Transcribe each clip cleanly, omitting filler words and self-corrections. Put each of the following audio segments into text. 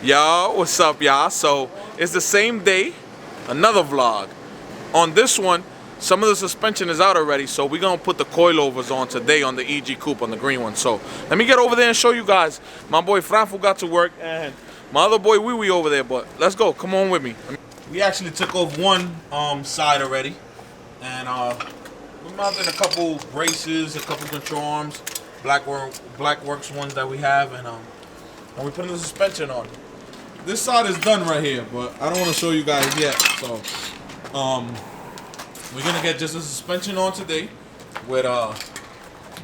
Yo, what's up, y'all? So it's the same day, another vlog. On this one, some of the suspension is out already, so we're gonna put the coilovers on today on the EG Coupe, on the green one. So let me get over there and show you guys. My boy Franfu got to work and my other boy Wee Wee over there, but let's go, come on with me. We actually took off one side already, and we mounted a couple braces, a couple control arms, Blackworks ones that we have, and we're putting the suspension on. This side is done right here, but I don't want to show you guys yet. So, we're gonna get just the suspension on today with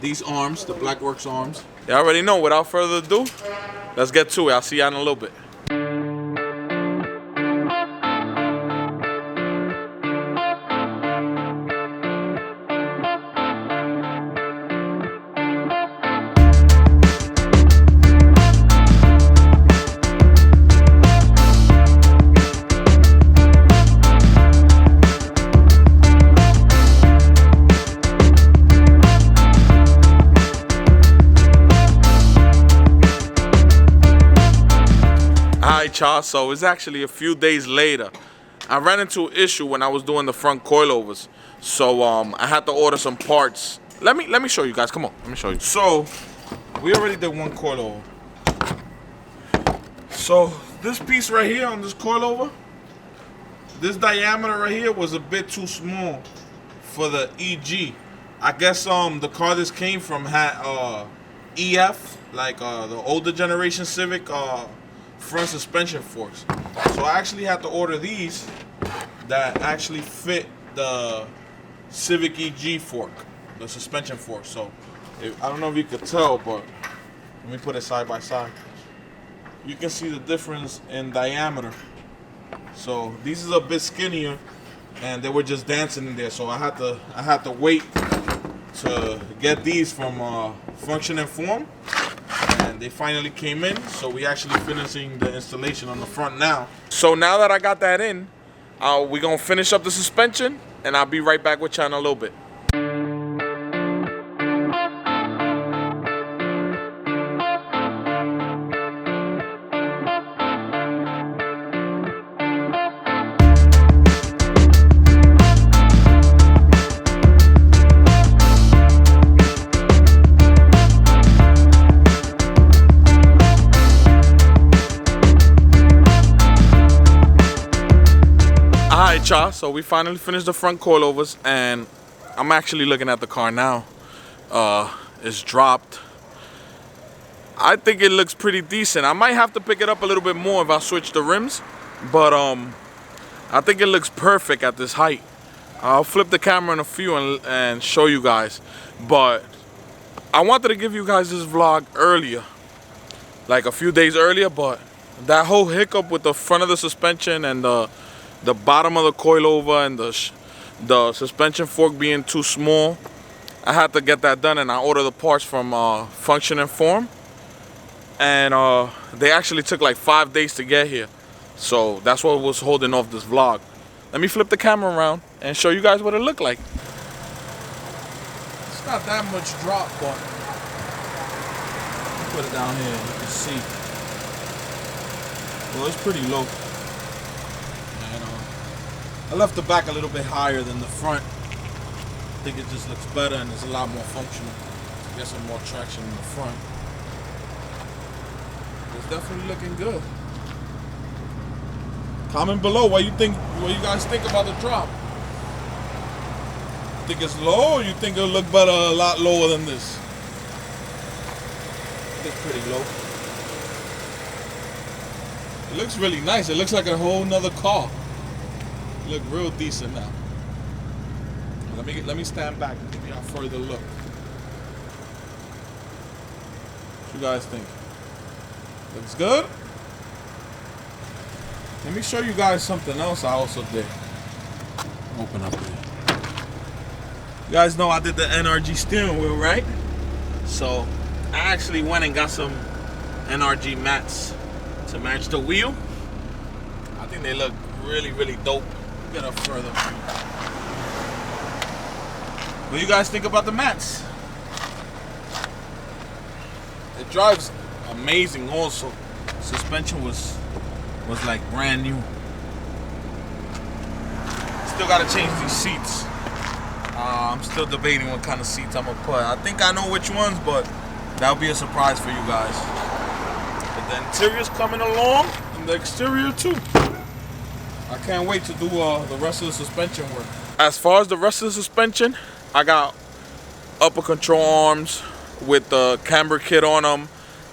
these arms, the Blackworks arms. You already know. Without further ado, let's get to it. I'll see you in a little bit. Alright, y'all, so it's actually a few days later. I ran into an issue when I was doing the front coilovers, so I had to order some parts. Let me show you guys. Come on, let me show you. So we already did one coilover. So this piece right here on this coilover, this diameter right here was a bit too small for the EG. I guess the car this came from had EF, like the older generation Civic front suspension forks. So I actually had to order these that actually fit the Civic EG fork, the suspension fork. So I don't know if you could tell, but let me put it side by side. You can see the difference in diameter. So these is a bit skinnier, and they were just dancing in there. So I had to wait to get these from Function and Form. And they finally came in, so we actually finishing the installation on the front now. So now that I got that in, we're gonna finish up the suspension, and I'll be right back with you in a little bit. Alright, y'all, so we finally finished the front coilovers, and I'm actually looking at the car now. It's dropped. I think it looks pretty decent. I might have to pick it up a little bit more if I switch the rims, but I think it looks perfect at this height. I'll flip the camera in a few and show you guys, but I wanted to give you guys this vlog earlier, like a few days earlier, but that whole hiccup with the front of the suspension and the bottom of the coilover and the suspension fork being too small, I had to get that done, and I ordered the parts from Function and Form, and they actually took like 5 days to get here. So that's what was holding off this vlog. Let me flip the camera around and show you guys what it looked like. It's not that much drop, but put it down here, you can see. Well, it's pretty low. I left the back a little bit higher than the front. I think it just looks better and it's a lot more functional. Get some more traction in the front. It's definitely looking good. Comment below what you guys think about the drop. Think it's low, or you think it'll look better a lot lower than this? It's pretty low. It looks really nice. It looks like a whole nother car. Look real decent now. Let me stand back and give you a further look. What you guys think? Looks good? Let me show you guys something else I also did. Open up here. You guys know I did the NRG steering wheel, right? So I actually went and got some NRG mats to match the wheel. I think they look really, really dope. Get up further. What do you guys think about the mats? It drives amazing also. suspension was like brand new. Still gotta change these seats. I'm still debating what kind of seats I'm gonna put. I think I know which ones, but that'll be a surprise for you guys. But the interior's coming along, and the exterior too. I can't wait to do the rest of the suspension work. As far as the rest of the suspension, I got upper control arms with the camber kit on them.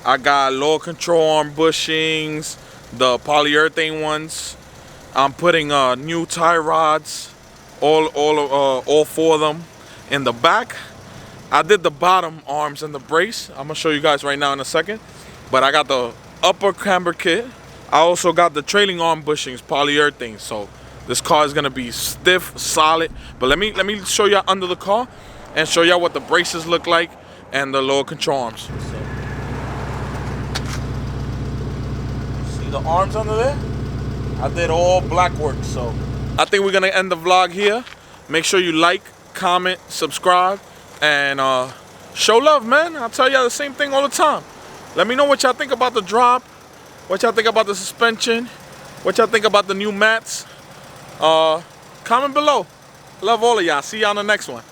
I got lower control arm bushings, the polyurethane ones. I'm putting new tie rods, all four of them in the back. I did the bottom arms and the brace. I'm gonna show you guys right now in a second. But I got the upper camber kit. I also got the trailing arm bushings, polyurethane. So this car is gonna be stiff, solid. But let me show you under the car and show you what the braces look like and the lower control arms. So, see the arms under there? I did all black work. So I think we're gonna end the vlog here. Make sure you like, comment, subscribe, and show love, man. I'll tell y'all the same thing all the time. Let me know what y'all think about the drop, what y'all think about the suspension, what y'all think about the new mats. Comment below. Love all of y'all. See y'all on the next one.